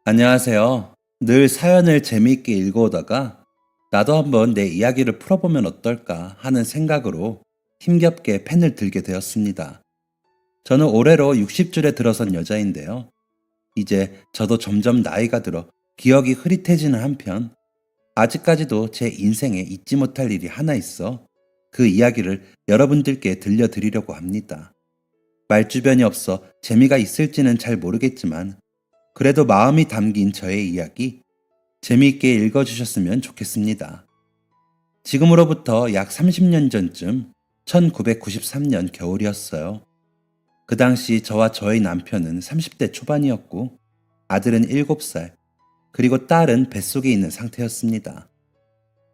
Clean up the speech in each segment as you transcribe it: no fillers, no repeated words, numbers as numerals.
안녕하세요. 늘 사연을 재미있게 읽어오다가 나도 한번 내 이야기를 풀어보면 어떨까 하는 생각으로 힘겹게 펜을 들게 되었습니다. 저는 올해로 60줄에 들어선 여자인데요. 이제 저도 점점 나이가 들어 기억이 흐릿해지는 한편 아직까지도 제 인생에 잊지 못할 일이 하나 있어 그 이야기를 여러분들께 들려드리려고 합니다. 말주변이 없어 재미가 있을지는 잘 모르겠지만 그래도 마음이 담긴 저의 이야기 재미있게 읽어주셨으면 좋겠습니다. 지금으로부터 약 30년 전쯤 1993년 겨울이었어요. 그 당시 저와 저의 남편은 30대 초반이었고 아들은 7살, 그리고 딸은 뱃속에 있는 상태였습니다.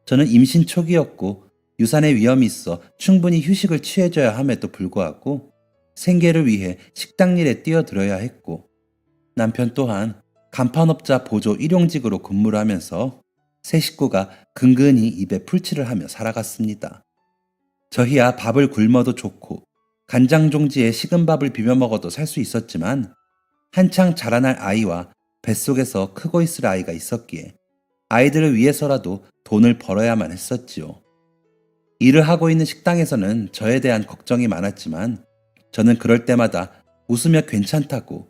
저는 임신 초기였고 유산의 위험이 있어 충분히 휴식을 취해줘야 함에도 불구하고 생계를 위해 식당 일에 뛰어들어야 했고 남편 또한 간판업자 보조 일용직으로 근무를 하면서 세 식구가 근근히 입에 풀칠을 하며 살아갔습니다. 저희야 밥을 굶어도 좋고 간장 종지에 식은 밥을 비벼 먹어도 살 수 있었지만 한창 자라날 아이와 뱃속에서 크고 있을 아이가 있었기에 아이들을 위해서라도 돈을 벌어야만 했었지요. 일을 하고 있는 식당에서는 저에 대한 걱정이 많았지만 저는 그럴 때마다 웃으며 괜찮다고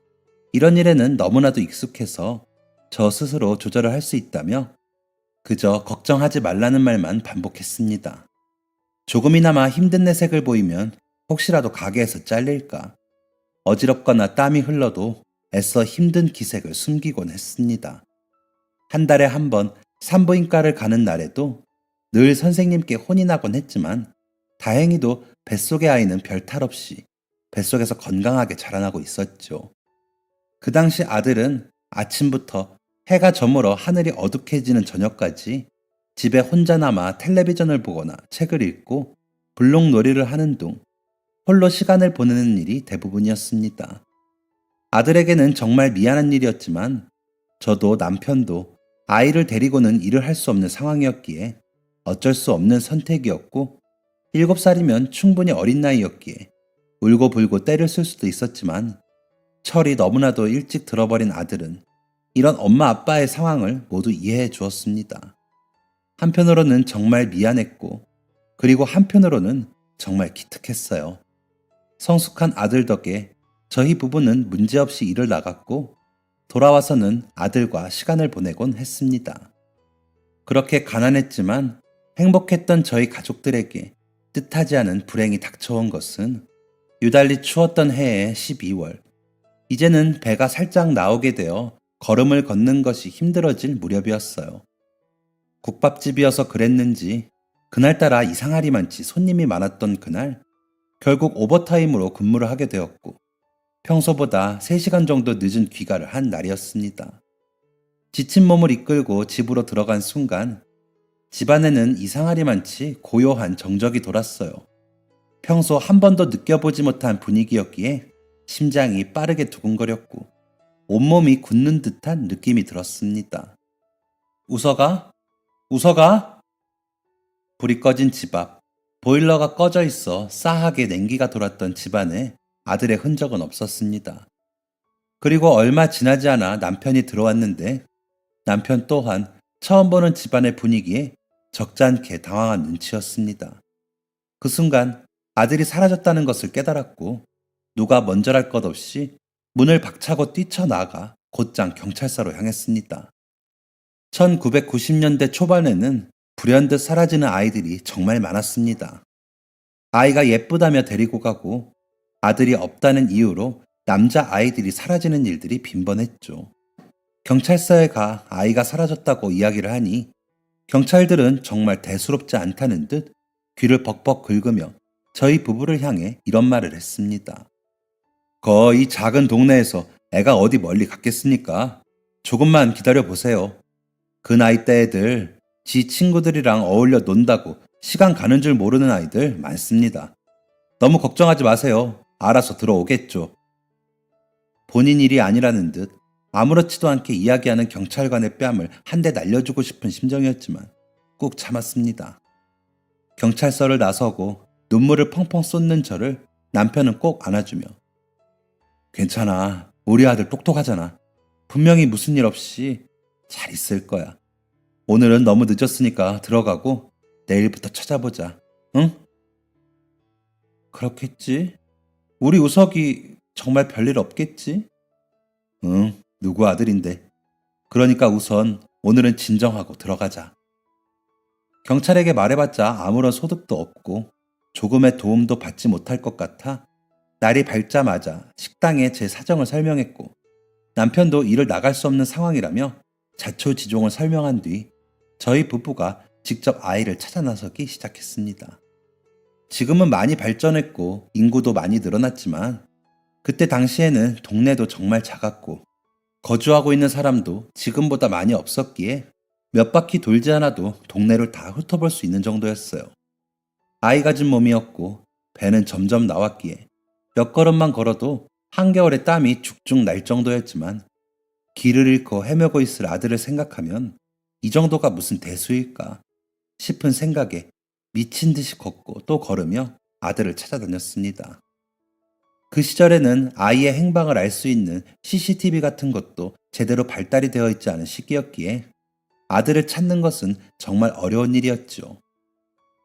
이런 일에는 너무나도 익숙해서 저 스스로 조절을 할 수 있다며 그저 걱정하지 말라는 말만 반복했습니다. 조금이나마 힘든 내색을 보이면 혹시라도 가게에서 잘릴까 어지럽거나 땀이 흘러도 애써 힘든 기색을 숨기곤 했습니다. 한 달에 한 번 산부인과를 가는 날에도 늘 선생님께 혼이 나곤 했지만 다행히도 뱃속의 아이는 별탈 없이 뱃속에서 건강하게 자라나고 있었죠. 그 당시 아들은 아침부터 해가 저물어 하늘이 어둑해지는 저녁까지 집에 혼자 남아 텔레비전을 보거나 책을 읽고 블록놀이를 하는 둥 홀로 시간을 보내는 일이 대부분이었습니다. 아들에게는 정말 미안한 일이었지만 저도 남편도 아이를 데리고는 일을 할 수 없는 상황이었기에 어쩔 수 없는 선택이었고 7살이면 충분히 어린 나이였기에 울고불고 때를 쓸 수도 있었지만 철이 너무나도 일찍 들어버린 아들은 이런 엄마 아빠의 상황을 모두 이해해 주었습니다. 한편으로는 정말 미안했고 그리고 한편으로는 정말 기특했어요. 성숙한 아들 덕에 저희 부부는 문제없이 일을 나갔고 돌아와서는 아들과 시간을 보내곤 했습니다. 그렇게 가난했지만 행복했던 저희 가족들에게 뜻하지 않은 불행이 닥쳐온 것은 유달리 추웠던 해의 12월. 이제는 배가 살짝 나오게 되어 걸음을 걷는 것이 힘들어질 무렵이었어요. 국밥집이어서 그랬는지 그날따라 이상하리만치 손님이 많았던 그날 결국 오버타임으로 근무를 하게 되었고 평소보다 3시간 정도 늦은 귀가를 한 날이었습니다. 지친 몸을 이끌고 집으로 들어간 순간 집안에는 이상하리만치 고요한 정적이 돌았어요. 평소 한 번도 느껴보지 못한 분위기였기에 심장이 빠르게 두근거렸고 온몸이 굳는 듯한 느낌이 들었습니다. 웃어가? 웃어가? 불이 꺼진 집 앞, 보일러가 꺼져 있어 싸하게 냉기가 돌았던 집안에 아들의 흔적은 없었습니다. 그리고 얼마 지나지 않아 남편이 들어왔는데 남편 또한 처음 보는 집안의 분위기에 적잖게 당황한 눈치였습니다. 그 순간 아들이 사라졌다는 것을 깨달았고 누가 먼저랄 것 없이 문을 박차고 뛰쳐나가 곧장 경찰서로 향했습니다. 1990년대 초반에는 불현듯 사라지는 아이들이 정말 많았습니다. 아이가 예쁘다며 데리고 가고 아들이 없다는 이유로 남자 아이들이 사라지는 일들이 빈번했죠. 경찰서에 가 아이가 사라졌다고 이야기를 하니 경찰들은 정말 대수롭지 않다는 듯 귀를 벅벅 긁으며 저희 부부를 향해 이런 말을 했습니다. 이 작은 동네에서 애가 어디 멀리 갔겠습니까? 조금만 기다려 보세요. 그 나이대 애들, 지 친구들이랑 어울려 논다고 시간 가는 줄 모르는 아이들 많습니다. 너무 걱정하지 마세요. 알아서 들어오겠죠. 본인 일이 아니라는 듯 아무렇지도 않게 이야기하는 경찰관의 뺨을 한 대 날려주고 싶은 심정이었지만 꾹 참았습니다. 경찰서를 나서고 눈물을 펑펑 쏟는 저를 남편은 꼭 안아주며 괜찮아. 우리 아들 똑똑하잖아. 분명히 무슨 일 없이 잘 있을 거야. 오늘은 너무 늦었으니까 들어가고 내일부터 찾아보자. 응? 그렇겠지? 우리 우석이 정말 별일 없겠지? 응, 누구 아들인데. 그러니까 우선 오늘은 진정하고 들어가자. 경찰에게 말해봤자 아무런 소득도 없고 조금의 도움도 받지 못할 것 같아 날이 밝자마자 식당에 제 사정을 설명했고 남편도 일을 나갈 수 없는 상황이라며 자초지종을 설명한 뒤 저희 부부가 직접 아이를 찾아 나서기 시작했습니다. 지금은 많이 발전했고 인구도 많이 늘어났지만 그때 당시에는 동네도 정말 작았고 거주하고 있는 사람도 지금보다 많이 없었기에 몇 바퀴 돌지 않아도 동네를 다 훑어볼 수 있는 정도였어요. 아이 가진 몸이었고 배는 점점 나왔기에 몇 걸음만 걸어도 한겨울에 땀이 죽죽 날 정도였지만 길을 잃고 헤매고 있을 아들을 생각하면 이 정도가 무슨 대수일까 싶은 생각에 미친 듯이 걷고 또 걸으며 아들을 찾아다녔습니다. 그 시절에는 아이의 행방을 알 수 있는 CCTV 같은 것도 제대로 발달이 되어 있지 않은 시기였기에 아들을 찾는 것은 정말 어려운 일이었죠.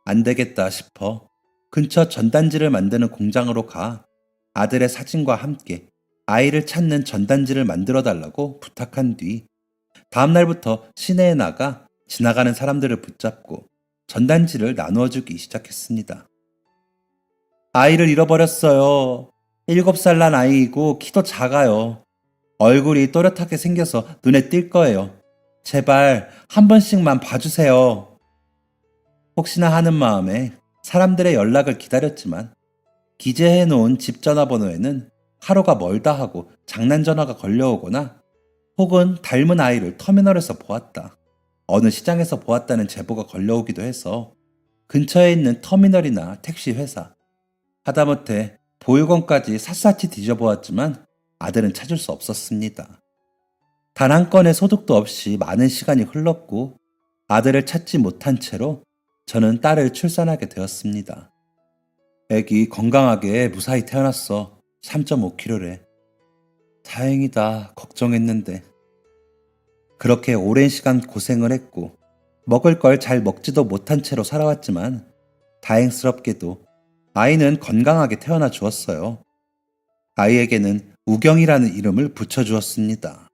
안 되겠다 싶어 근처 전단지를 만드는 공장으로 가 아들의 사진과 함께 아이를 찾는 전단지를 만들어 달라고 부탁한 뒤 다음날부터 시내에 나가 지나가는 사람들을 붙잡고 전단지를 나누어 주기 시작했습니다. 아이를 잃어버렸어요. 7살 난 아이이고 키도 작아요. 얼굴이 또렷하게 생겨서 눈에 띌 거예요. 제발 한 번씩만 봐주세요. 혹시나 하는 마음에 사람들의 연락을 기다렸지만 기재해 놓은 집 전화번호에는 하루가 멀다 하고 장난 전화가 걸려오거나 혹은 닮은 아이를 터미널에서 보았다. 어느 시장에서 보았다는 제보가 걸려오기도 해서 근처에 있는 터미널이나 택시 회사, 하다못해 보육원까지 샅샅이 뒤져보았지만 아들은 찾을 수 없었습니다. 단 한 건의 소득도 없이 많은 시간이 흘렀고 아들을 찾지 못한 채로 저는 딸을 출산하게 되었습니다. 애기 건강하게 무사히 태어났어. 3.5kg래. 다행이다. 걱정했는데. 그렇게 오랜 시간 고생을 했고 먹을 걸 잘 먹지도 못한 채로 살아왔지만 다행스럽게도 아이는 건강하게 태어나 주었어요. 아이에게는 우경이라는 이름을 붙여주었습니다.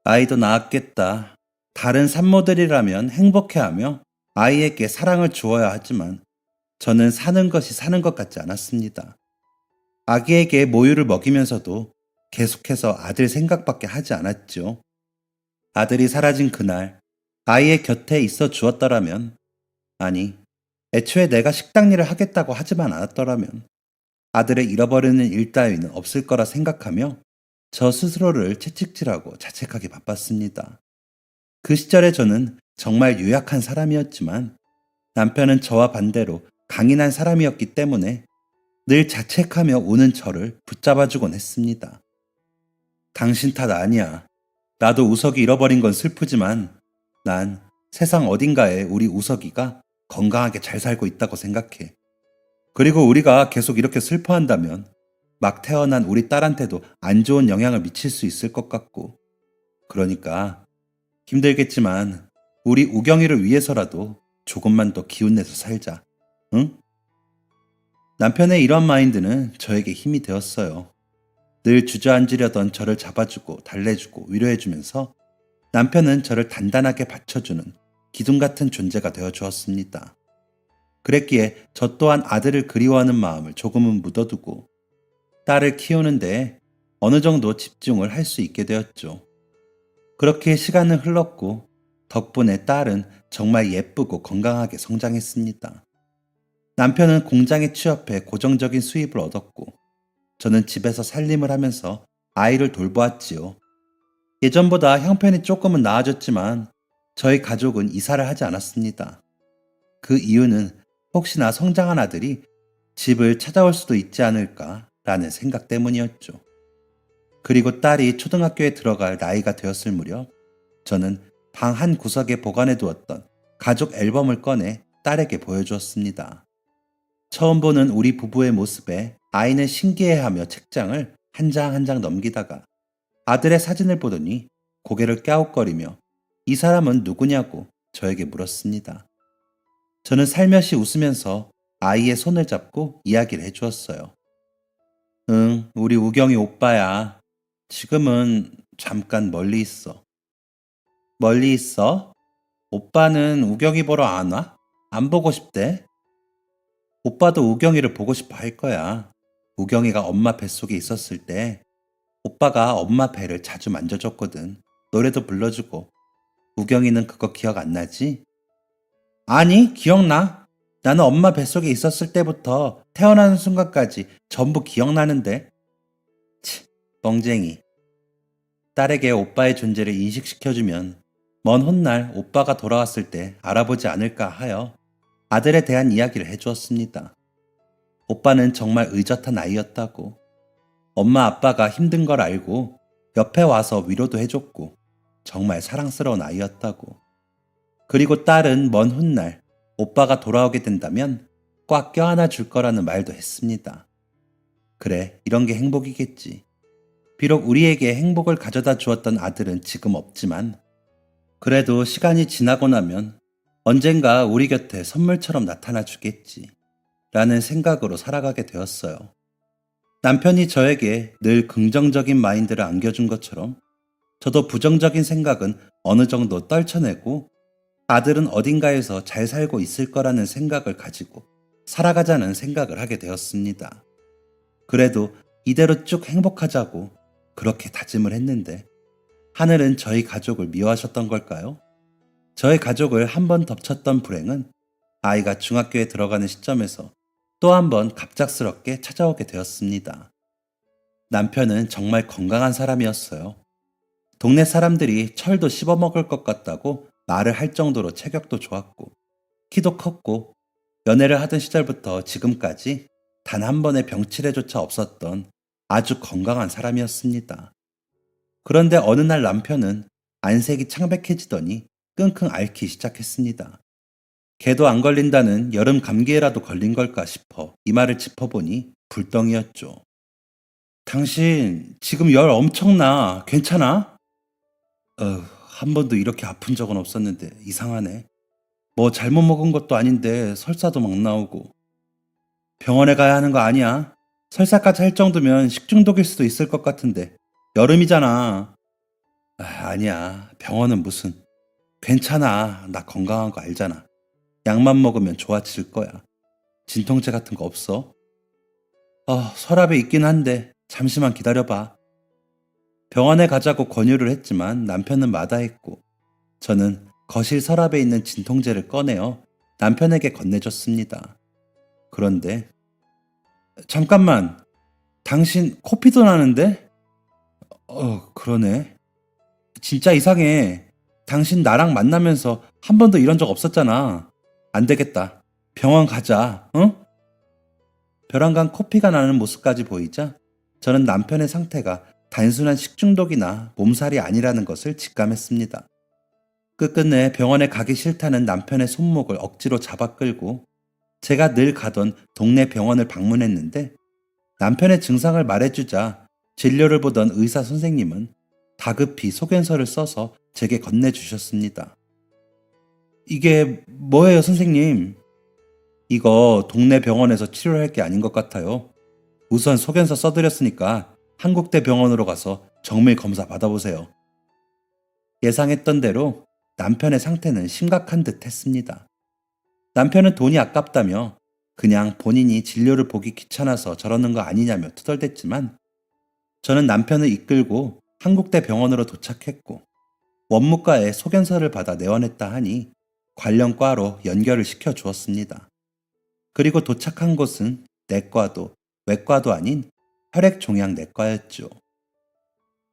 아이도 낳았겠다. 다른 산모들이라면 행복해하며 아이에게 사랑을 주어야 하지만 저는 사는 것이 사는 것 같지 않았습니다. 아기에게 모유를 먹이면서도 계속해서 아들 생각밖에 하지 않았죠. 아들이 사라진 그날 아이의 곁에 있어 주었더라면, 아니, 애초에 내가 식당 일을 하겠다고 하지만 않았더라면 아들을 잃어버리는 일 따위는 없을 거라 생각하며 저 스스로를 채찍질하고 자책하기 바빴습니다. 그 시절에 저는 정말 유약한 사람이었지만 남편은 저와 반대로 강인한 사람이었기 때문에 늘 자책하며 우는 저를 붙잡아주곤 했습니다. 당신 탓 아니야. 나도 우석이 잃어버린 건 슬프지만 난 세상 어딘가에 우리 우석이가 건강하게 잘 살고 있다고 생각해. 그리고 우리가 계속 이렇게 슬퍼한다면 막 태어난 우리 딸한테도 안 좋은 영향을 미칠 수 있을 것 같고. 그러니까 힘들겠지만 우리 우경이를 위해서라도 조금만 더 기운내서 살자. 응? 남편의 이런 마인드는 저에게 힘이 되었어요. 늘 주저앉으려던 저를 잡아주고 달래주고 위로해주면서 남편은 저를 단단하게 받쳐주는 기둥 같은 존재가 되어 주었습니다. 그랬기에 저 또한 아들을 그리워하는 마음을 조금은 묻어두고 딸을 키우는데 어느 정도 집중을 할 수 있게 되었죠. 그렇게 시간은 흘렀고 덕분에 딸은 정말 예쁘고 건강하게 성장했습니다. 남편은 공장에 취업해 고정적인 수입을 얻었고 저는 집에서 살림을 하면서 아이를 돌보았지요. 예전보다 형편이 조금은 나아졌지만 저희 가족은 이사를 하지 않았습니다. 그 이유는 혹시나 성장한 아들이 집을 찾아올 수도 있지 않을까라는 생각 때문이었죠. 그리고 딸이 초등학교에 들어갈 나이가 되었을 무렵 저는 방 한 구석에 보관해 두었던 가족 앨범을 꺼내 딸에게 보여주었습니다. 처음 보는 우리 부부의 모습에 아이는 신기해하며 책장을 한 장 한 장 넘기다가 아들의 사진을 보더니 고개를 갸웃거리며 이 사람은 누구냐고 저에게 물었습니다. 저는 살며시 웃으면서 아이의 손을 잡고 이야기를 해주었어요. 응, 우리 우경이 오빠야. 지금은 잠깐 멀리 있어. 멀리 있어? 오빠는 우경이 보러 안 와? 안 보고 싶대? 오빠도 우경이를 보고 싶어 할 거야. 우경이가 엄마 뱃속에 있었을 때 오빠가 엄마 배를 자주 만져줬거든. 노래도 불러주고. 우경이는 그거 기억 안 나지? 아니, 기억나. 나는 엄마 뱃속에 있었을 때부터 태어나는 순간까지 전부 기억나는데. 치, 뻥쟁이. 딸에게 오빠의 존재를 인식시켜주면 먼 훗날 오빠가 돌아왔을 때 알아보지 않을까 하여 아들에 대한 이야기를 해주었습니다. 오빠는 정말 의젓한 아이였다고. 엄마 아빠가 힘든 걸 알고 옆에 와서 위로도 해줬고 정말 사랑스러운 아이였다고. 그리고 딸은 먼 훗날 오빠가 돌아오게 된다면 꽉 껴안아 줄 거라는 말도 했습니다. 그래, 이런 게 행복이겠지. 비록 우리에게 행복을 가져다 주었던 아들은 지금 없지만 그래도 시간이 지나고 나면 언젠가 우리 곁에 선물처럼 나타나 주겠지 라는 생각으로 살아가게 되었어요. 남편이 저에게 늘 긍정적인 마인드를 안겨준 것처럼 저도 부정적인 생각은 어느 정도 떨쳐내고 아들은 어딘가에서 잘 살고 있을 거라는 생각을 가지고 살아가자는 생각을 하게 되었습니다. 그래도 이대로 쭉 행복하자고 그렇게 다짐을 했는데 하늘은 저희 가족을 미워하셨던 걸까요? 저희 가족을 한 번 덮쳤던 불행은 아이가 중학교에 들어가는 시점에서 또 한 번 갑작스럽게 찾아오게 되었습니다. 남편은 정말 건강한 사람이었어요. 동네 사람들이 철도 씹어먹을 것 같다고 말을 할 정도로 체격도 좋았고 키도 컸고 연애를 하던 시절부터 지금까지 단 한 번의 병치레조차 없었던 아주 건강한 사람이었습니다. 그런데 어느 날 남편은 안색이 창백해지더니 끙끙 앓기 시작했습니다. 개도 안 걸린다는 여름 감기에라도 걸린 걸까 싶어 이 말을 짚어보니 불덩이였죠. 당신 지금 열 엄청나. 괜찮아? 한 번도 이렇게 아픈 적은 없었는데 이상하네. 뭐 잘못 먹은 것도 아닌데 설사도 막 나오고. 병원에 가야 하는 거 아니야? 설사까지 할 정도면 식중독일 수도 있을 것 같은데 여름이잖아. 아니야. 병원은 무슨. 괜찮아. 나 건강한 거 알잖아. 약만 먹으면 좋아질 거야. 진통제 같은 거 없어? 서랍에 있긴 한데 잠시만 기다려봐. 병원에 가자고 권유를 했지만 남편은 마다했고 저는 거실 서랍에 있는 진통제를 꺼내어 남편에게 건네줬습니다. 그런데 잠깐만, 당신 코피도 나는데? 그러네. 진짜 이상해. 당신 나랑 만나면서 한 번도 이런 적 없었잖아. 안 되겠다. 병원 가자, 응? 벼랑간 코피가 나는 모습까지 보이자 저는 남편의 상태가 단순한 식중독이나 몸살이 아니라는 것을 직감했습니다. 끝끝내 병원에 가기 싫다는 남편의 손목을 억지로 잡아 끌고 제가 늘 가던 동네 병원을 방문했는데 남편의 증상을 말해주자 진료를 보던 의사 선생님은 다급히 소견서를 써서 제게 건네주셨습니다. 이게 뭐예요, 선생님? 이거 동네 병원에서 치료할 게 아닌 것 같아요. 우선 소견서 써드렸으니까 한국대 병원으로 가서 정밀 검사 받아보세요. 예상했던 대로 남편의 상태는 심각한 듯 했습니다. 남편은 돈이 아깝다며 그냥 본인이 진료를 보기 귀찮아서 저러는 거 아니냐며 투덜댔지만 저는 남편을 이끌고 한국대 병원으로 도착했고 원무과에 소견서를 받아 내원했다 하니 관련 과로 연결을 시켜 주었습니다. 그리고 도착한 곳은 내과도 외과도 아닌 혈액종양내과였죠.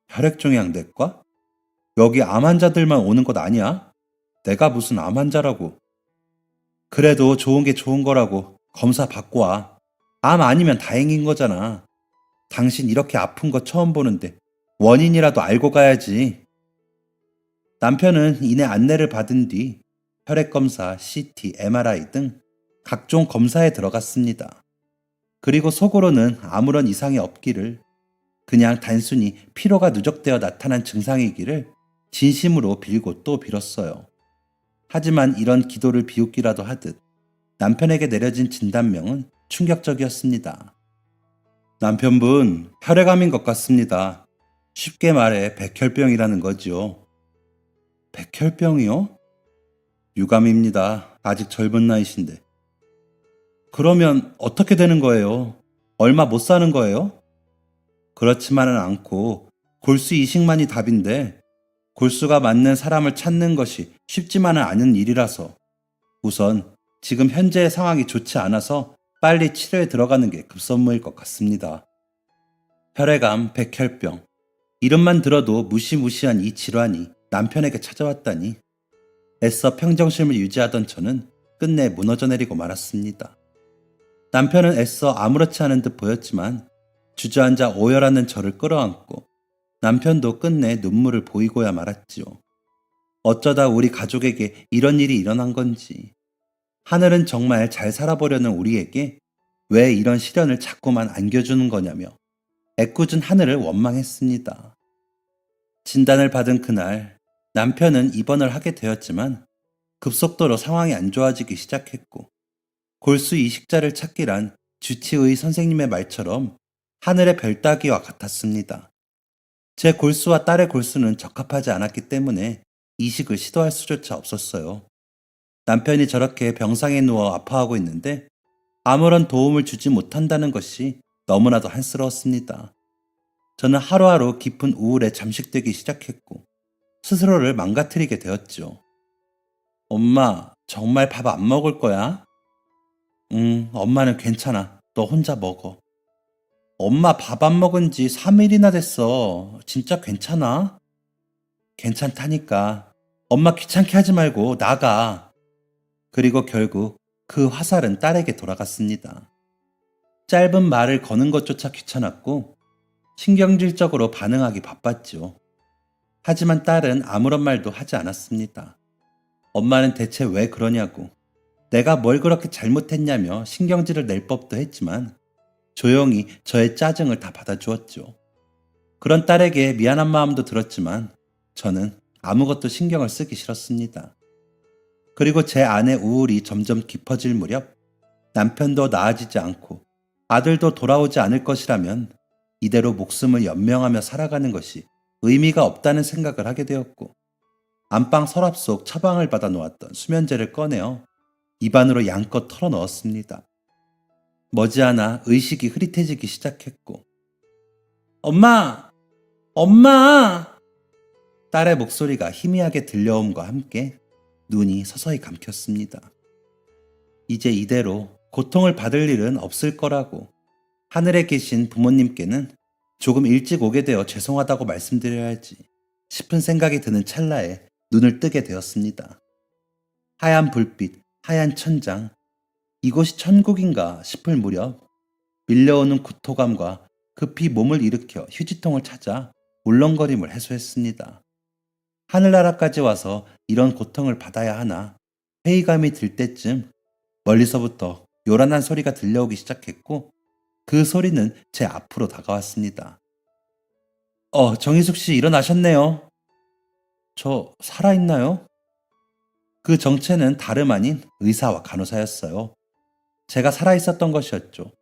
혈액종양내과? 여기 암 환자들만 오는 곳 아니야? 내가 무슨 암 환자라고. 그래도 좋은 게 좋은 거라고 검사 받고 와. 암 아니면 다행인 거잖아. 당신 이렇게 아픈 거 처음 보는데 원인이라도 알고 가야지. 남편은 이내 안내를 받은 뒤 혈액검사, CT, MRI 등 각종 검사에 들어갔습니다. 그리고 속으로는 아무런 이상이 없기를, 그냥 단순히 피로가 누적되어 나타난 증상이기를 진심으로 빌고 또 빌었어요. 하지만 이런 기도를 비웃기라도 하듯 남편에게 내려진 진단명은 충격적이었습니다. 남편분, 혈액암인 것 같습니다. 쉽게 말해 백혈병이라는 거지요. 백혈병이요? 유감입니다. 아직 젊은 나이신데. 그러면 어떻게 되는 거예요? 얼마 못 사는 거예요? 그렇지만은 않고 골수 이식만이 답인데 골수가 맞는 사람을 찾는 것이 쉽지만은 않은 일이라서 우선 지금 현재의 상황이 좋지 않아서 빨리 치료에 들어가는 게 급선무일 것 같습니다. 혈액암, 백혈병. 이름만 들어도 무시무시한 이 질환이 남편에게 찾아왔다니 애써 평정심을 유지하던 저는 끝내 무너져 내리고 말았습니다. 남편은 애써 아무렇지 않은 듯 보였지만 주저앉아 오열하는 저를 끌어안고 남편도 끝내 눈물을 보이고야 말았지요. 어쩌다 우리 가족에게 이런 일이 일어난 건지, 하늘은 정말 잘 살아보려는 우리에게 왜 이런 시련을 자꾸만 안겨주는 거냐며 애꿎은 하늘을 원망했습니다. 진단을 받은 그날 남편은 입원을 하게 되었지만 급속도로 상황이 안 좋아지기 시작했고 골수 이식자를 찾기란 주치의 선생님의 말처럼 하늘의 별 따기와 같았습니다. 제 골수와 딸의 골수는 적합하지 않았기 때문에 이식을 시도할 수조차 없었어요. 남편이 저렇게 병상에 누워 아파하고 있는데 아무런 도움을 주지 못한다는 것이 너무나도 한스러웠습니다. 저는 하루하루 깊은 우울에 잠식되기 시작했고 스스로를 망가뜨리게 되었죠. 엄마, 정말 밥 안 먹을 거야? 엄마는 괜찮아. 너 혼자 먹어. 엄마 밥 안 먹은 지 3일이나 됐어. 진짜 괜찮아? 괜찮다니까. 엄마 귀찮게 하지 말고 나가. 그리고 결국 그 화살은 딸에게 돌아갔습니다. 짧은 말을 거는 것조차 귀찮았고 신경질적으로 반응하기 바빴죠. 하지만 딸은 아무런 말도 하지 않았습니다. 엄마는 대체 왜 그러냐고, 내가 뭘 그렇게 잘못했냐며 신경질을 낼 법도 했지만 조용히 저의 짜증을 다 받아주었죠. 그런 딸에게 미안한 마음도 들었지만 저는 아무것도 신경을 쓰기 싫었습니다. 그리고 제 안의 우울이 점점 깊어질 무렵 남편도 나아지지 않고 아들도 돌아오지 않을 것이라면 이대로 목숨을 연명하며 살아가는 것이 의미가 없다는 생각을 하게 되었고 안방 서랍 속 처방을 받아 놓았던 수면제를 꺼내어 입안으로 양껏 털어 넣었습니다. 머지않아 의식이 흐릿해지기 시작했고 엄마! 엄마! 딸의 목소리가 희미하게 들려옴과 함께 눈이 서서히 감겼습니다. 이제 이대로 고통을 받을 일은 없을 거라고 하늘에 계신 부모님께는 조금 일찍 오게 되어 죄송하다고 말씀드려야지 싶은 생각이 드는 찰나에 눈을 뜨게 되었습니다. 하얀 불빛, 하얀 천장, 이곳이 천국인가 싶을 무렵 밀려오는 구토감과 급히 몸을 일으켜 휴지통을 찾아 울렁거림을 해소했습니다. 하늘나라까지 와서 이런 고통을 받아야 하나 회의감이 들 때쯤 멀리서부터 요란한 소리가 들려오기 시작했고 그 소리는 제 앞으로 다가왔습니다. 정희숙 씨 일어나셨네요. 저 살아있나요? 그 정체는 다름 아닌 의사와 간호사였어요. 제가 살아있었던 것이었죠.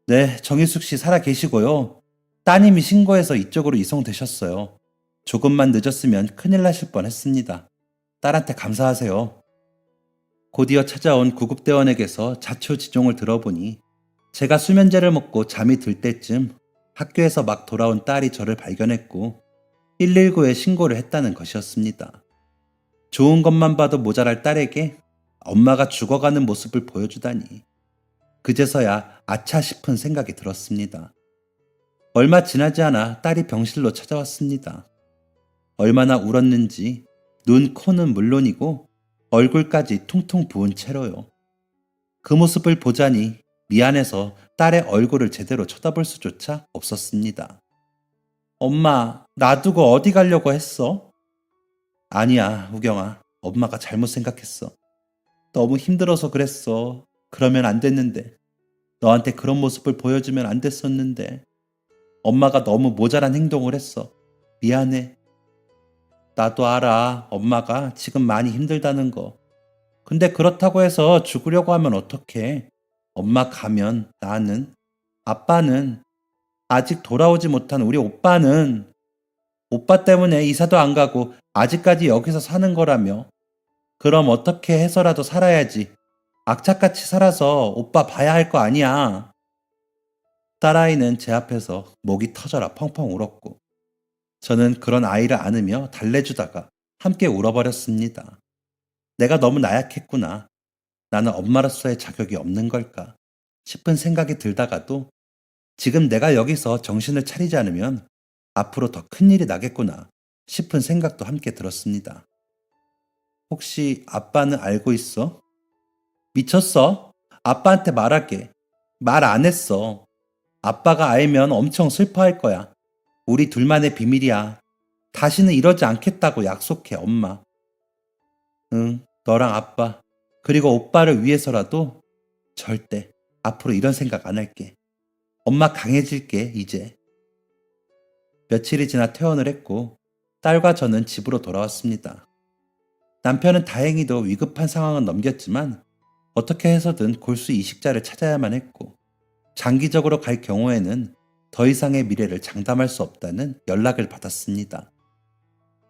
네, 정희숙 씨 살아 계시고요. 따님이 신고해서 이쪽으로 이송되셨어요. 조금만 늦었으면 큰일 나실 뻔했습니다. 딸한테 감사하세요. 곧이어 찾아온 구급대원에게서 자초지종을 들어보니 제가 수면제를 먹고 잠이 들 때쯤 학교에서 막 돌아온 딸이 저를 발견했고 119에 신고를 했다는 것이었습니다. 좋은 것만 봐도 모자랄 딸에게 엄마가 죽어가는 모습을 보여주다니 그제서야 아차 싶은 생각이 들었습니다. 얼마 지나지 않아 딸이 병실로 찾아왔습니다. 얼마나 울었는지 눈, 코는 물론이고 얼굴까지 퉁퉁 부은 채로요. 그 모습을 보자니 미안해서 딸의 얼굴을 제대로 쳐다볼 수조차 없었습니다. 엄마, 놔두고 어디 가려고 했어? 아니야, 우경아. 엄마가 잘못 생각했어. 너무 힘들어서 그랬어. 그러면 안 됐는데. 너한테 그런 모습을 보여주면 안 됐었는데. 엄마가 너무 모자란 행동을 했어. 미안해. 나도 알아. 엄마가 지금 많이 힘들다는 거. 근데 그렇다고 해서 죽으려고 하면 어떡해? 엄마 가면 나는, 아빠는, 아직 돌아오지 못한 우리 오빠는, 오빠 때문에 이사도 안 가고 아직까지 여기서 사는 거라며. 그럼 어떻게 해서라도 살아야지. 악착같이 살아서 오빠 봐야 할 거 아니야. 딸아이는 제 앞에서 목이 터져라 펑펑 울었고, 저는 그런 아이를 안으며 달래주다가 함께 울어버렸습니다. 내가 너무 나약했구나. 나는 엄마로서의 자격이 없는 걸까 싶은 생각이 들다가도 지금 내가 여기서 정신을 차리지 않으면 앞으로 더 큰일이 나겠구나 싶은 생각도 함께 들었습니다. 혹시 아빠는 알고 있어? 미쳤어? 아빠한테 말할게. 말 안 했어. 아빠가 알면 엄청 슬퍼할 거야. 우리 둘만의 비밀이야. 다시는 이러지 않겠다고 약속해, 엄마. 응, 너랑 아빠, 그리고 오빠를 위해서라도 절대 앞으로 이런 생각 안 할게. 엄마 강해질게, 이제. 며칠이 지나 퇴원을 했고, 딸과 저는 집으로 돌아왔습니다. 남편은 다행히도 위급한 상황은 넘겼지만, 어떻게 해서든 골수 이식자를 찾아야만 했고, 장기적으로 갈 경우에는 더 이상의 미래를 장담할 수 없다는 연락을 받았습니다.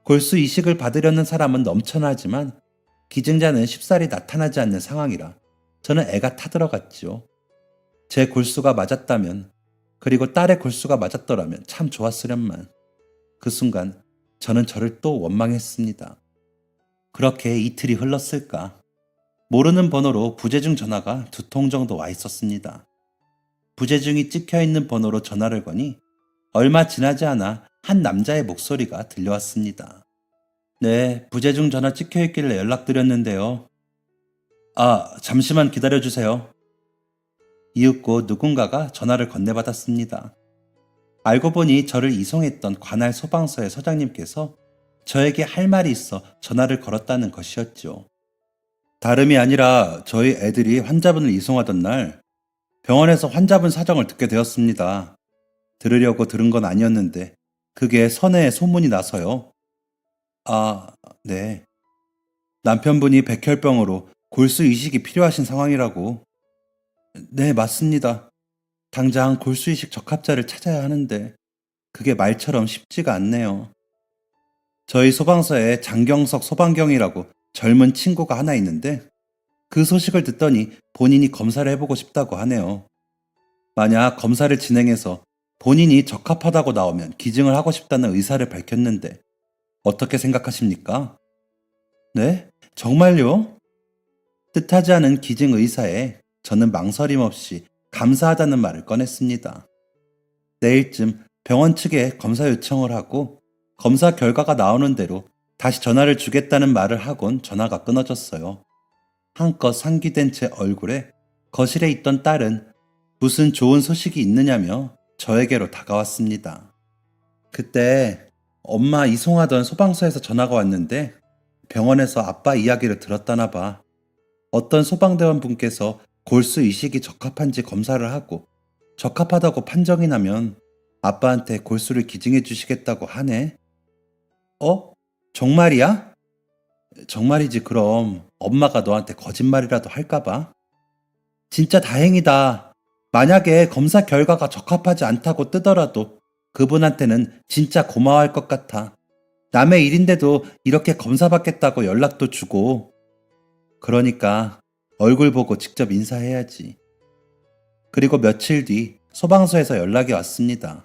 골수 이식을 받으려는 사람은 넘쳐나지만 기증자는 쉽사리 나타나지 않는 상황이라 저는 애가 타들어갔지요. 제 골수가 맞았다면, 그리고 딸의 골수가 맞았더라면 참 좋았으련만. 그 순간 저는 저를 또 원망했습니다. 그렇게 이틀이 흘렀을까. 모르는 번호로 부재중 전화가 2통 정도 와 있었습니다. 부재중이 찍혀있는 번호로 전화를 거니 얼마 지나지 않아 한 남자의 목소리가 들려왔습니다. 네, 부재중 전화 찍혀있길래 연락드렸는데요. 아, 잠시만 기다려주세요. 이윽고 누군가가 전화를 건네받았습니다. 알고 보니 저를 이송했던 관할 소방서의 서장님께서 저에게 할 말이 있어 전화를 걸었다는 것이었죠. 다름이 아니라 저희 애들이 환자분을 이송하던 날 병원에서 환자분 사정을 듣게 되었습니다. 들으려고 들은 건 아니었는데 그게 선의의 소문이 나서요. 아, 네. 남편분이 백혈병으로 골수 이식이 필요하신 상황이라고. 네, 맞습니다. 당장 골수 이식 적합자를 찾아야 하는데 그게 말처럼 쉽지가 않네요. 저희 소방서에 장경석 소방경이라고 젊은 친구가 하나 있는데 그 소식을 듣더니 본인이 검사를 해보고 싶다고 하네요. 만약 검사를 진행해서 본인이 적합하다고 나오면 기증을 하고 싶다는 의사를 밝혔는데 어떻게 생각하십니까? 네? 정말요? 뜻하지 않은 기증 의사에 저는 망설임 없이 감사하다는 말을 꺼냈습니다. 내일쯤 병원 측에 검사 요청을 하고 검사 결과가 나오는 대로 다시 전화를 주겠다는 말을 하곤 전화가 끊어졌어요. 한껏 상기된 제 얼굴에 거실에 있던 딸은 무슨 좋은 소식이 있느냐며 저에게로 다가왔습니다. 그때 엄마 이송하던 소방서에서 전화가 왔는데 병원에서 아빠 이야기를 들었다나 봐. 어떤 소방대원 분께서 골수 이식이 적합한지 검사를 하고 적합하다고 판정이 나면 아빠한테 골수를 기증해 주시겠다고 하네. 어? 정말이야? 정말이지 그럼 엄마가 너한테 거짓말이라도 할까봐? 진짜 다행이다. 만약에 검사 결과가 적합하지 않다고 뜨더라도 그분한테는 진짜 고마워할 것 같아. 남의 일인데도 이렇게 검사받겠다고 연락도 주고. 그러니까 얼굴 보고 직접 인사해야지. 그리고 며칠 뒤 소방서에서 연락이 왔습니다.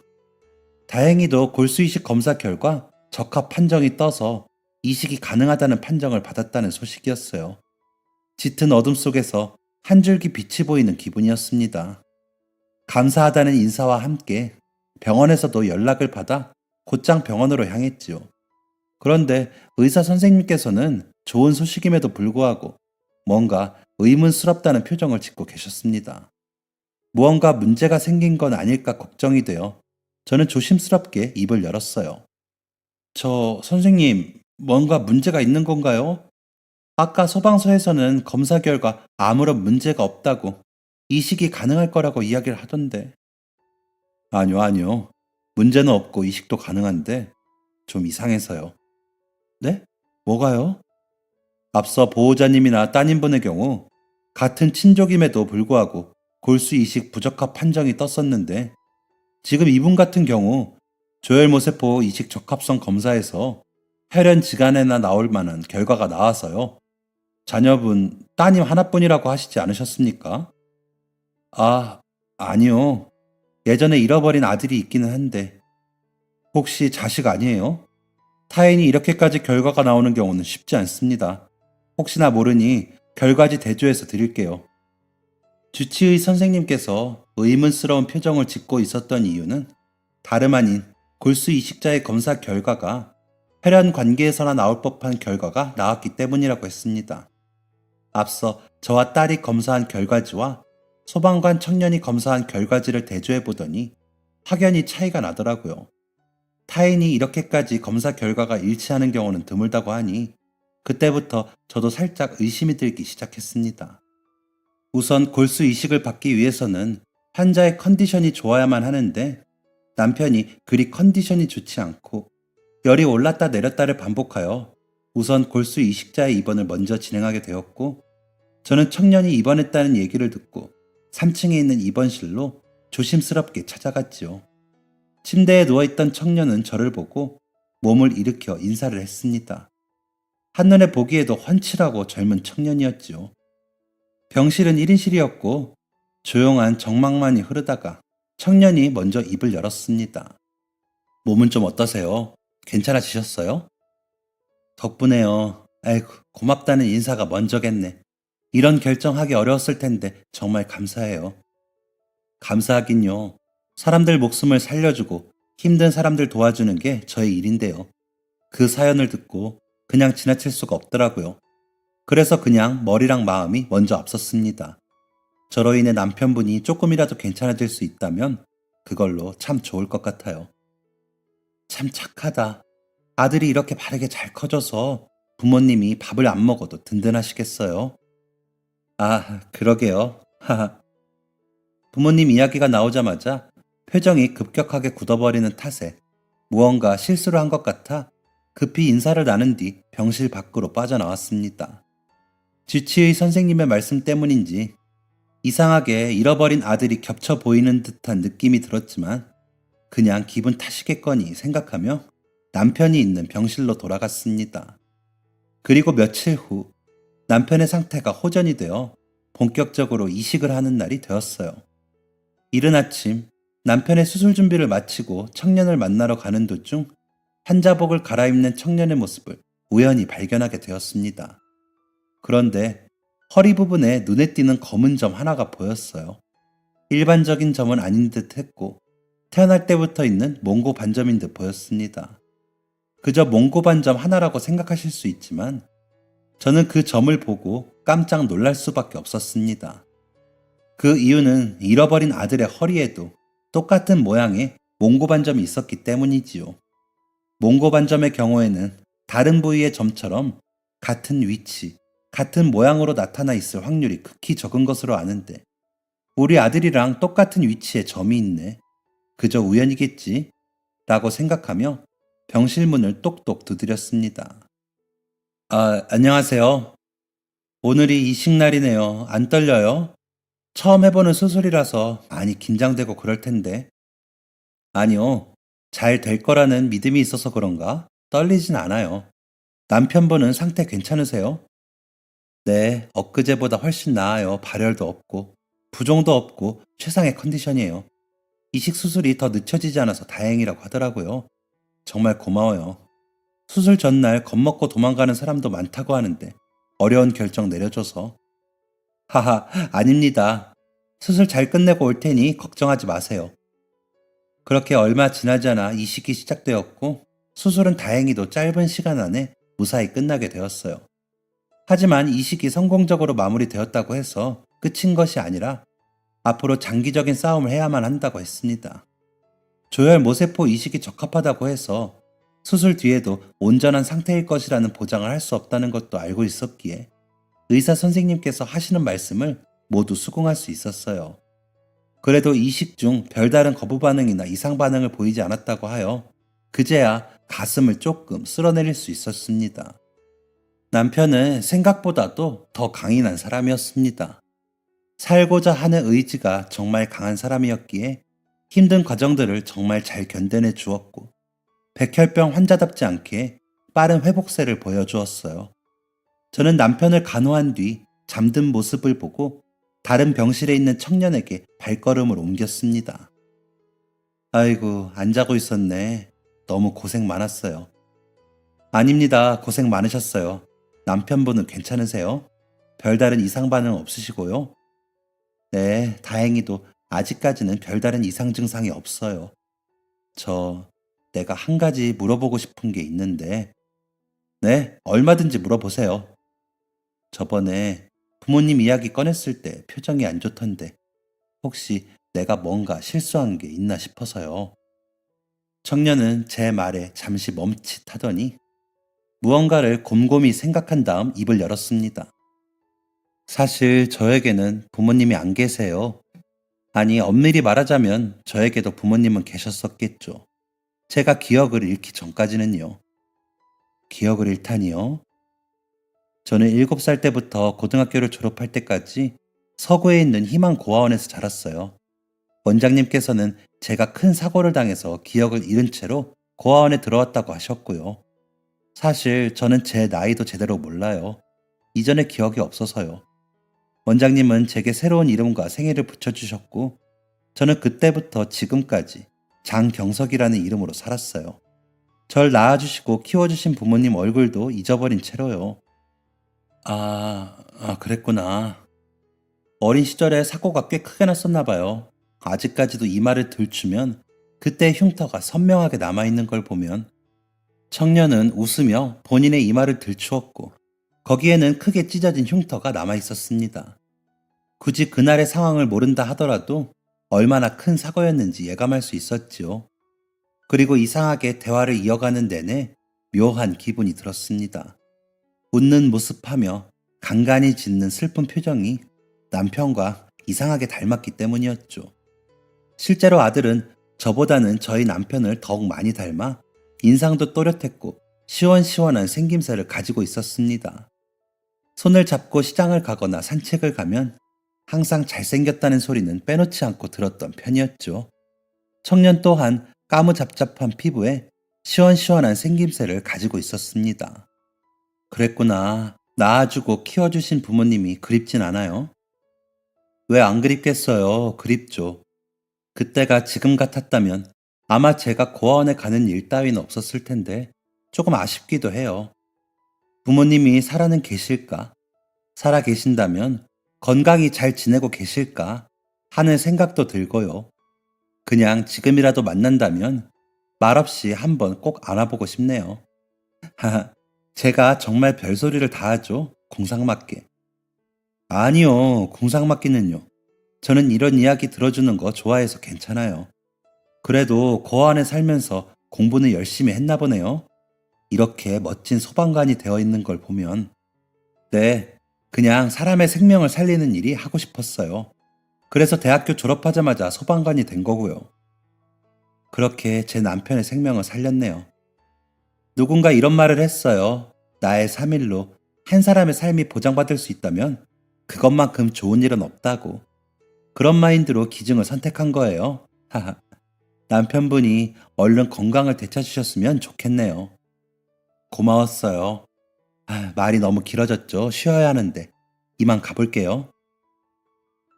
다행히도 골수이식 검사 결과 적합 판정이 떠서 이식이 가능하다는 판정을 받았다는 소식이었어요. 짙은 어둠 속에서 한 줄기 빛이 보이는 기분이었습니다. 감사하다는 인사와 함께 병원에서도 연락을 받아 곧장 병원으로 향했지요. 그런데 의사 선생님께서는 좋은 소식임에도 불구하고 뭔가 의문스럽다는 표정을 짓고 계셨습니다. 무언가 문제가 생긴 건 아닐까 걱정이 되어 저는 조심스럽게 입을 열었어요. 저 선생님, 뭔가 문제가 있는 건가요? 아까 소방서에서는 검사 결과 아무런 문제가 없다고 이식이 가능할 거라고 이야기를 하던데. 아니요, 아니요. 문제는 없고 이식도 가능한데 좀 이상해서요. 네? 뭐가요? 앞서 보호자님이나 따님분의 경우 같은 친족임에도 불구하고 골수 이식 부적합 판정이 떴었는데 지금 이분 같은 경우 조혈모세포 이식 적합성 검사에서 혈연 질환에나 나올 만한 결과가 나와서요. 자녀분 따님 하나뿐이라고 하시지 않으셨습니까? 아, 아니요. 예전에 잃어버린 아들이 있기는 한데 혹시 자식 아니에요? 타인이 이렇게까지 결과가 나오는 경우는 쉽지 않습니다. 혹시나 모르니 결과지 대조해서 드릴게요. 주치의 선생님께서 의문스러운 표정을 짓고 있었던 이유는 다름 아닌 골수 이식자의 검사 결과가 혈연 관계에서나 나올 법한 결과가 나왔기 때문이라고 했습니다. 앞서 저와 딸이 검사한 결과지와 소방관 청년이 검사한 결과지를 대조해 보더니 확연히 차이가 나더라고요. 타인이 이렇게까지 검사 결과가 일치하는 경우는 드물다고 하니 그때부터 저도 살짝 의심이 들기 시작했습니다. 우선 골수 이식을 받기 위해서는 환자의 컨디션이 좋아야만 하는데 남편이 그리 컨디션이 좋지 않고 열이 올랐다 내렸다를 반복하여 우선 골수 이식자의 입원을 먼저 진행하게 되었고 저는 청년이 입원했다는 얘기를 듣고 3층에 있는 입원실로 조심스럽게 찾아갔지요. 침대에 누워있던 청년은 저를 보고 몸을 일으켜 인사를 했습니다. 한눈에 보기에도 훤칠하고 젊은 청년이었지요. 병실은 1인실이었고 조용한 정막만이 흐르다가 청년이 먼저 입을 열었습니다. 몸은 좀 어떠세요? 괜찮아지셨어요? 덕분에요. 아이고, 고맙다는 인사가 먼저겠네. 이런 결정하기 어려웠을 텐데 정말 감사해요. 감사하긴요. 사람들 목숨을 살려주고 힘든 사람들 도와주는 게 저의 일인데요. 그 사연을 듣고 그냥 지나칠 수가 없더라고요. 그래서 그냥 머리랑 마음이 먼저 앞섰습니다. 저로 인해 남편분이 조금이라도 괜찮아질 수 있다면 그걸로 참 좋을 것 같아요. 참 착하다. 아들이 이렇게 바르게 잘 커져서 부모님이 밥을 안 먹어도 든든하시겠어요. 아, 그러게요. 하하. 부모님 이야기가 나오자마자 표정이 급격하게 굳어버리는 탓에 무언가 실수를 한 것 같아 급히 인사를 나눈 뒤 병실 밖으로 빠져나왔습니다. 주치의 선생님의 말씀 때문인지 이상하게 잃어버린 아들이 겹쳐 보이는 듯한 느낌이 들었지만 그냥 기분 탓이겠거니 생각하며 남편이 있는 병실로 돌아갔습니다. 그리고 며칠 후 남편의 상태가 호전이 되어 본격적으로 이식을 하는 날이 되었어요. 이른 아침 남편의 수술 준비를 마치고 청년을 만나러 가는 도중 환자복을 갈아입는 청년의 모습을 우연히 발견하게 되었습니다. 그런데 허리 부분에 눈에 띄는 검은 점 하나가 보였어요. 일반적인 점은 아닌 듯 했고 태어날 때부터 있는 몽고 반점인 듯 보였습니다. 그저 몽고 반점 하나라고 생각하실 수 있지만 저는 그 점을 보고 깜짝 놀랄 수밖에 없었습니다. 그 이유는 잃어버린 아들의 허리에도 똑같은 모양의 몽고 반점이 있었기 때문이지요. 몽고 반점의 경우에는 다른 부위의 점처럼 같은 위치, 같은 모양으로 나타나 있을 확률이 극히 적은 것으로 아는데 우리 아들이랑 똑같은 위치에 점이 있네. 그저 우연이겠지? 라고 생각하며 병실 문을 똑똑 두드렸습니다. 아, 안녕하세요. 오늘이 이식날이네요. 안 떨려요? 처음 해보는 수술이라서 많이 긴장되고 그럴 텐데. 아니요. 잘 될 거라는 믿음이 있어서 그런가? 떨리진 않아요. 남편분은 상태 괜찮으세요? 네, 엊그제보다 훨씬 나아요. 발열도 없고, 부종도 없고, 최상의 컨디션이에요. 이식 수술이 더 늦춰지지 않아서 다행이라고 하더라고요. 정말 고마워요. 수술 전날 겁먹고 도망가는 사람도 많다고 하는데, 어려운 결정 내려줘서. 하하, 아닙니다. 수술 잘 끝내고 올 테니 걱정하지 마세요. 그렇게 얼마 지나지 않아 이식이 시작되었고, 수술은 다행히도 짧은 시간 안에 무사히 끝나게 되었어요. 하지만 이식이 성공적으로 마무리되었다고 해서 끝인 것이 아니라 앞으로 장기적인 싸움을 해야만 한다고 했습니다. 조혈 모세포 이식이 적합하다고 해서 수술 뒤에도 온전한 상태일 것이라는 보장을 할 수 없다는 것도 알고 있었기에 의사 선생님께서 하시는 말씀을 모두 수긍할 수 있었어요. 그래도 이식 중 별다른 거부 반응이나 이상 반응을 보이지 않았다고 하여 그제야 가슴을 조금 쓸어내릴 수 있었습니다. 남편은 생각보다도 더 강인한 사람이었습니다. 살고자 하는 의지가 정말 강한 사람이었기에 힘든 과정들을 정말 잘 견뎌내 주었고, 백혈병 환자답지 않게 빠른 회복세를 보여주었어요. 저는 남편을 간호한 뒤 잠든 모습을 보고 다른 병실에 있는 청년에게 발걸음을 옮겼습니다. 아이고, 안 자고 있었네. 너무 고생 많았어요. 아닙니다. 고생 많으셨어요. 남편분은 괜찮으세요? 별다른 이상 반응 없으시고요. 네, 다행히도 아직까지는 별다른 이상 증상이 없어요. 내가 한 가지 물어보고 싶은 게 있는데, 네, 얼마든지 물어보세요. 저번에 부모님 이야기 꺼냈을 때 표정이 안 좋던데, 혹시 내가 뭔가 실수한 게 있나 싶어서요. 청년은 제 말에 잠시 멈칫하더니 무언가를 곰곰이 생각한 다음 입을 열었습니다. 사실 저에게는 부모님이 안 계세요. 아니, 엄밀히 말하자면 저에게도 부모님은 계셨었겠죠. 제가 기억을 잃기 전까지는요. 기억을 잃다니요? 저는 7살 때부터 고등학교를 졸업할 때까지 서구에 있는 희망고아원에서 자랐어요. 원장님께서는 제가 큰 사고를 당해서 기억을 잃은 채로 고아원에 들어왔다고 하셨고요. 사실 저는 제 나이도 제대로 몰라요. 이전의 기억이 없어서요. 원장님은 제게 새로운 이름과 생일을 붙여주셨고, 저는 그때부터 지금까지 장경석이라는 이름으로 살았어요. 절 낳아주시고 키워주신 부모님 얼굴도 잊어버린 채로요. 그랬구나. 어린 시절에 사고가 꽤 크게 났었나 봐요. 아직까지도 이마를 들추면 그때의 흉터가 선명하게 남아있는 걸 보면, 청년은 웃으며 본인의 이마를 들추었고 거기에는 크게 찢어진 흉터가 남아있었습니다. 굳이 그날의 상황을 모른다 하더라도 얼마나 큰 사고였는지 예감할 수 있었지요. 그리고 이상하게 대화를 이어가는 내내 묘한 기분이 들었습니다. 웃는 모습하며 간간히 짓는 슬픈 표정이 남편과 이상하게 닮았기 때문이었죠. 실제로 아들은 저보다는 저희 남편을 더욱 많이 닮아 인상도 또렷했고 시원시원한 생김새를 가지고 있었습니다. 손을 잡고 시장을 가거나 산책을 가면 항상 잘생겼다는 소리는 빼놓지 않고 들었던 편이었죠. 청년 또한 까무잡잡한 피부에 시원시원한 생김새를 가지고 있었습니다. 그랬구나. 낳아주고 키워주신 부모님이 그립진 않아요? 왜 안 그립겠어요? 그립죠. 그때가 지금 같았다면 아마 제가 고아원에 가는 일 따위는 없었을 텐데 조금 아쉽기도 해요. 부모님이 살아는 계실까? 살아 계신다면 건강히 잘 지내고 계실까? 하는 생각도 들고요. 그냥 지금이라도 만난다면 말없이 한번 꼭 안아보고 싶네요. 하하, 제가 정말 별소리를 다 하죠. 공상맞게. 아니요, 공상맞기는요. 저는 이런 이야기 들어주는 거 좋아해서 괜찮아요. 그래도 고아원에 살면서 공부는 열심히 했나 보네요. 이렇게 멋진 소방관이 되어 있는 걸 보면. 네, 그냥 사람의 생명을 살리는 일이 하고 싶었어요. 그래서 대학교 졸업하자마자 소방관이 된 거고요. 그렇게 제 남편의 생명을 살렸네요. 누군가 이런 말을 했어요. 나의 3일로 한 사람의 삶이 보장받을 수 있다면 그것만큼 좋은 일은 없다고. 그런 마인드로 기증을 선택한 거예요. 하하. 남편분이 얼른 건강을 되찾으셨으면 좋겠네요. 고마웠어요. 말이 너무 길어졌죠. 쉬어야 하는데. 이만 가볼게요.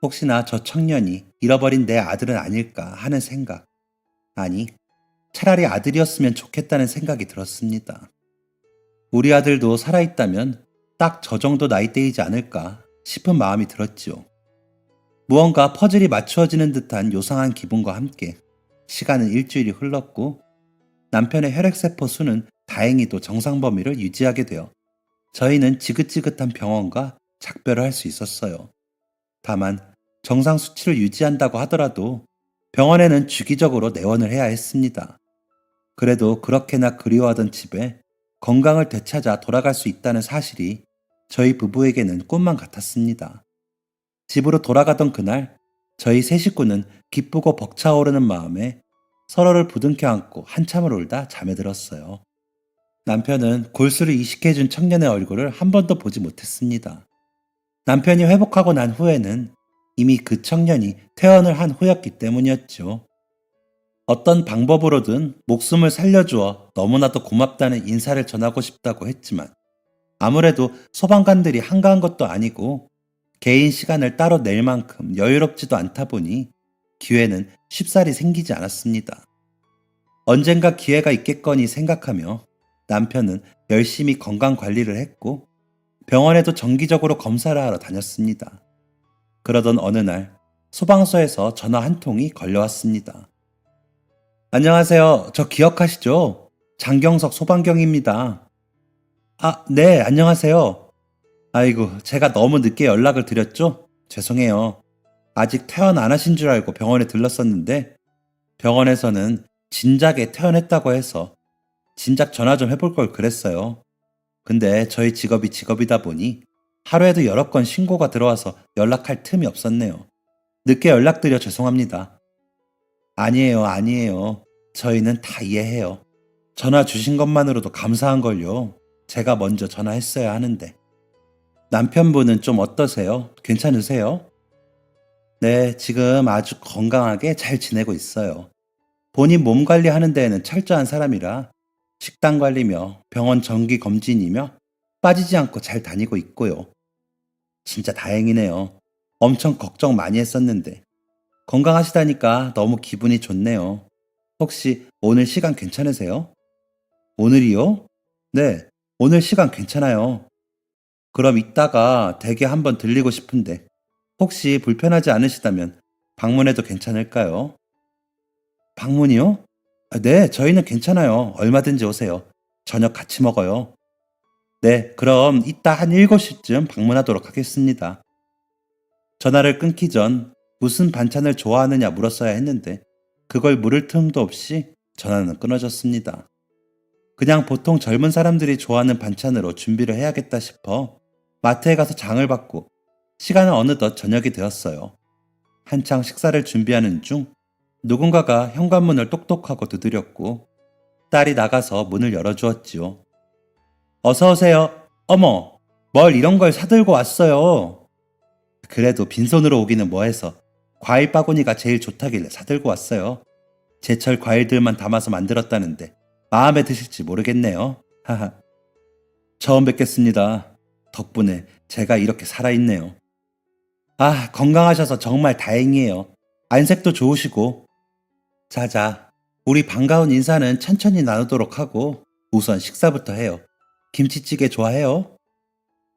혹시나 저 청년이 잃어버린 내 아들은 아닐까 하는 생각. 아니, 차라리 아들이었으면 좋겠다는 생각이 들었습니다. 우리 아들도 살아있다면 딱 저 정도 나이대이지 않을까 싶은 마음이 들었지요. 무언가 퍼즐이 맞추어지는 듯한 요상한 기분과 함께 시간은 일주일이 흘렀고, 남편의 혈액세포 수는 다행히도 정상 범위를 유지하게 되어 저희는 지긋지긋한 병원과 작별을 할 수 있었어요. 다만 정상 수치를 유지한다고 하더라도 병원에는 주기적으로 내원을 해야 했습니다. 그래도 그렇게나 그리워하던 집에 건강을 되찾아 돌아갈 수 있다는 사실이 저희 부부에게는 꿈만 같았습니다. 집으로 돌아가던 그날, 저희 세 식구는 기쁘고 벅차오르는 마음에 서로를 부둥켜 안고 한참을 울다 잠에 들었어요. 남편은 골수를 이식해준 청년의 얼굴을 한 번도 보지 못했습니다. 남편이 회복하고 난 후에는 이미 그 청년이 퇴원을 한 후였기 때문이었죠. 어떤 방법으로든 목숨을 살려주어 너무나도 고맙다는 인사를 전하고 싶다고 했지만 아무래도 소방관들이 한가한 것도 아니고 개인 시간을 따로 낼 만큼 여유롭지도 않다 보니 기회는 쉽사리 생기지 않았습니다. 언젠가 기회가 있겠거니 생각하며 남편은 열심히 건강 관리를 했고 병원에도 정기적으로 검사를 하러 다녔습니다. 그러던 어느 날 소방서에서 전화 한 통이 걸려왔습니다. 안녕하세요. 저 기억하시죠? 장경석 소방경입니다. 아, 네, 안녕하세요. 아이고, 제가 너무 늦게 연락을 드렸죠? 죄송해요. 아직 퇴원 안 하신 줄 알고 병원에 들렀었는데 병원에서는 진작에 퇴원했다고 해서 진작 전화 좀 해볼 걸 그랬어요. 근데 저희 직업이 직업이다 보니 하루에도 여러 건 신고가 들어와서 연락할 틈이 없었네요. 늦게 연락드려 죄송합니다. 아니에요, 아니에요. 저희는 다 이해해요. 전화 주신 것만으로도 감사한 걸요. 제가 먼저 전화했어야 하는데. 남편분은 좀 어떠세요? 괜찮으세요? 네, 지금 아주 건강하게 잘 지내고 있어요. 본인 몸 관리하는 데에는 철저한 사람이라 식단 관리며 병원 정기 검진이며 빠지지 않고 잘 다니고 있고요. 진짜 다행이네요. 엄청 걱정 많이 했었는데 건강하시다니까 너무 기분이 좋네요. 혹시 오늘 시간 괜찮으세요? 오늘이요? 네, 오늘 시간 괜찮아요. 그럼 이따가 댁에 한번 들리고 싶은데 혹시 불편하지 않으시다면 방문해도 괜찮을까요? 방문이요? 아, 네, 저희는 괜찮아요. 얼마든지 오세요. 저녁 같이 먹어요. 네, 그럼 이따 한 7시쯤 방문하도록 하겠습니다. 전화를 끊기 전 무슨 반찬을 좋아하느냐 물었어야 했는데 그걸 물을 틈도 없이 전화는 끊어졌습니다. 그냥 보통 젊은 사람들이 좋아하는 반찬으로 준비를 해야겠다 싶어 마트에 가서 장을 받고 시간은 어느덧 저녁이 되었어요. 한창 식사를 준비하는 중 누군가가 현관문을 똑똑하고 두드렸고 딸이 나가서 문을 열어주었지요. 어서 오세요. 어머, 뭘 이런 걸 사들고 왔어요. 그래도 빈손으로 오기는 뭐해서 과일 바구니가 제일 좋다길래 사들고 왔어요. 제철 과일들만 담아서 만들었다는데 마음에 드실지 모르겠네요. 하하. 처음 뵙겠습니다. 덕분에 제가 이렇게 살아있네요. 아, 건강하셔서 정말 다행이에요. 안색도 좋으시고. 자자, 우리 반가운 인사는 천천히 나누도록 하고 우선 식사부터 해요. 김치찌개 좋아해요?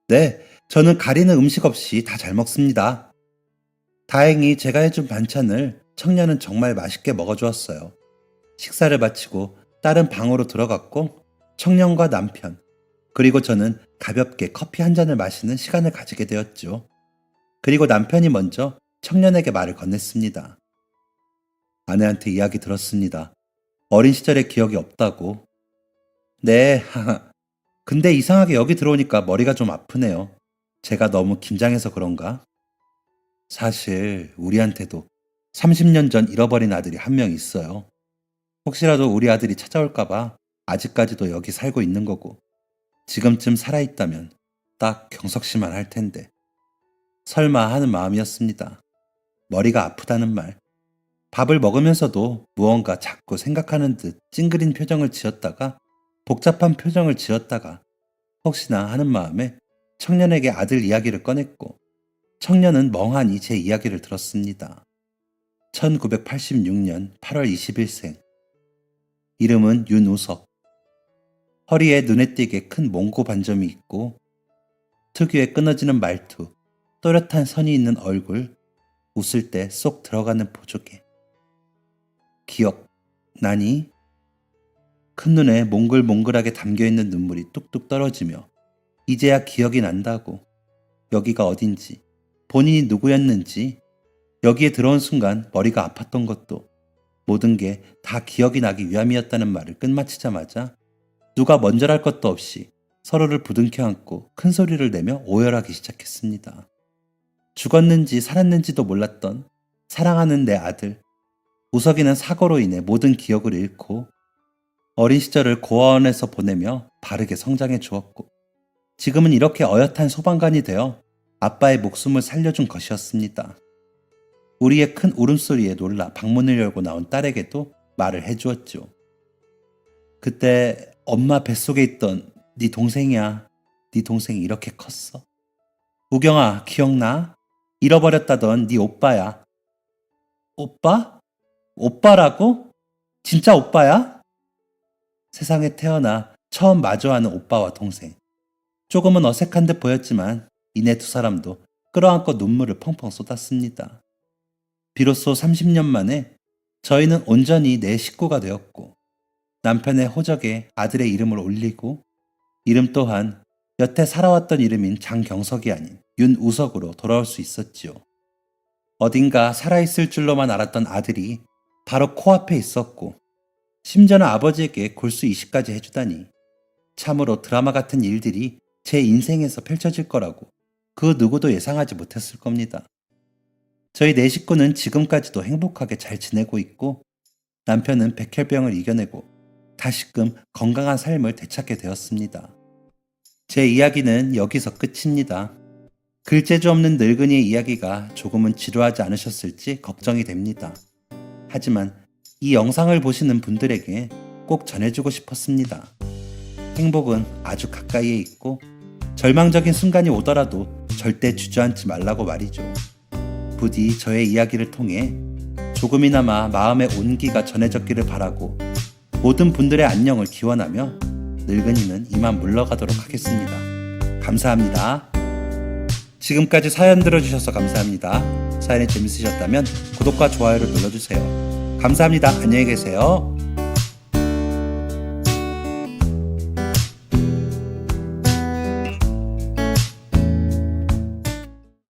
네, 저는 가리는 음식 없이 다 잘 먹습니다. 다행히 제가 해준 반찬을 청년은 정말 맛있게 먹어주었어요. 식사를 마치고 딸은 방으로 들어갔고 청년과 남편, 그리고 저는 가볍게 커피 한 잔을 마시는 시간을 가지게 되었죠. 그리고 남편이 먼저 청년에게 말을 건넸습니다. 아내한테 이야기 들었습니다. 어린 시절의 기억이 없다고. 네, 하하. 근데 이상하게 여기 들어오니까 머리가 좀 아프네요. 제가 너무 긴장해서 그런가? 사실 우리한테도 30년 전 잃어버린 아들이 한 명 있어요. 혹시라도 우리 아들이 찾아올까봐 아직까지도 여기 살고 있는 거고, 지금쯤 살아있다면 딱 경석 씨만 할 텐데. 설마 하는 마음이었습니다. 머리가 아프다는 말. 밥을 먹으면서도 무언가 자꾸 생각하는 듯 찡그린 표정을 지었다가 복잡한 표정을 지었다가 혹시나 하는 마음에 청년에게 아들 이야기를 꺼냈고 청년은 멍하니 제 이야기를 들었습니다. 1986년 8월 20일생. 이름은 윤우석. 허리에 눈에 띄게 큰 몽고 반점이 있고 특유의 끊어지는 말투, 또렷한 선이 있는 얼굴, 웃을 때 쏙 들어가는 보조개. 기억, 나니? 큰 눈에 몽글몽글하게 담겨있는 눈물이 뚝뚝 떨어지며 이제야 기억이 난다고. 여기가 어딘지, 본인이 누구였는지, 여기에 들어온 순간 머리가 아팠던 것도 모든 게 다 기억이 나기 위함이었다는 말을 끝마치자마자 누가 먼저랄 것도 없이 서로를 부둥켜 안고 큰 소리를 내며 오열하기 시작했습니다. 죽었는지 살았는지도 몰랐던 사랑하는 내 아들. 우석이는 사고로 인해 모든 기억을 잃고 어린 시절을 고아원에서 보내며 바르게 성장해 주었고 지금은 이렇게 어엿한 소방관이 되어 아빠의 목숨을 살려준 것이었습니다. 우리의 큰 울음소리에 놀라 방문을 열고 나온 딸에게도 말을 해주었죠. 그때 엄마 뱃속에 있던 네 동생이야. 네 동생이 이렇게 컸어. 우경아, 기억나? 잃어버렸다던 네 오빠야. 오빠? 오빠라고? 진짜 오빠야? 세상에 태어나 처음 마주하는 오빠와 동생. 조금은 어색한 듯 보였지만 이내 두 사람도 끌어안고 눈물을 펑펑 쏟았습니다. 비로소 30년 만에 저희는 온전히 내 식구가 되었고 남편의 호적에 아들의 이름을 올리고 이름 또한 여태 살아왔던 이름인 장경석이 아닌 윤우석으로 돌아올 수 있었지요. 어딘가 살아있을 줄로만 알았던 아들이 바로 코앞에 있었고 심지어는 아버지에게 골수 이식까지 해주다니 참으로 드라마 같은 일들이 제 인생에서 펼쳐질 거라고 그 누구도 예상하지 못했을 겁니다. 저희 네 식구는 지금까지도 행복하게 잘 지내고 있고 남편은 백혈병을 이겨내고 다시금 건강한 삶을 되찾게 되었습니다. 제 이야기는 여기서 끝입니다. 글재주 없는 늙은이의 이야기가 조금은 지루하지 않으셨을지 걱정이 됩니다. 하지만 이 영상을 보시는 분들에게 꼭 전해주고 싶었습니다. 행복은 아주 가까이에 있고 절망적인 순간이 오더라도 절대 주저앉지 말라고 말이죠. 부디 저의 이야기를 통해 조금이나마 마음의 온기가 전해졌기를 바라고 모든 분들의 안녕을 기원하며 늙은이는 이만 물러가도록 하겠습니다. 감사합니다. 지금까지 사연 들어주셔서 감사합니다. 사연이 재밌으셨다면 구독과 좋아요를 눌러주세요. 감사합니다. 안녕히 계세요.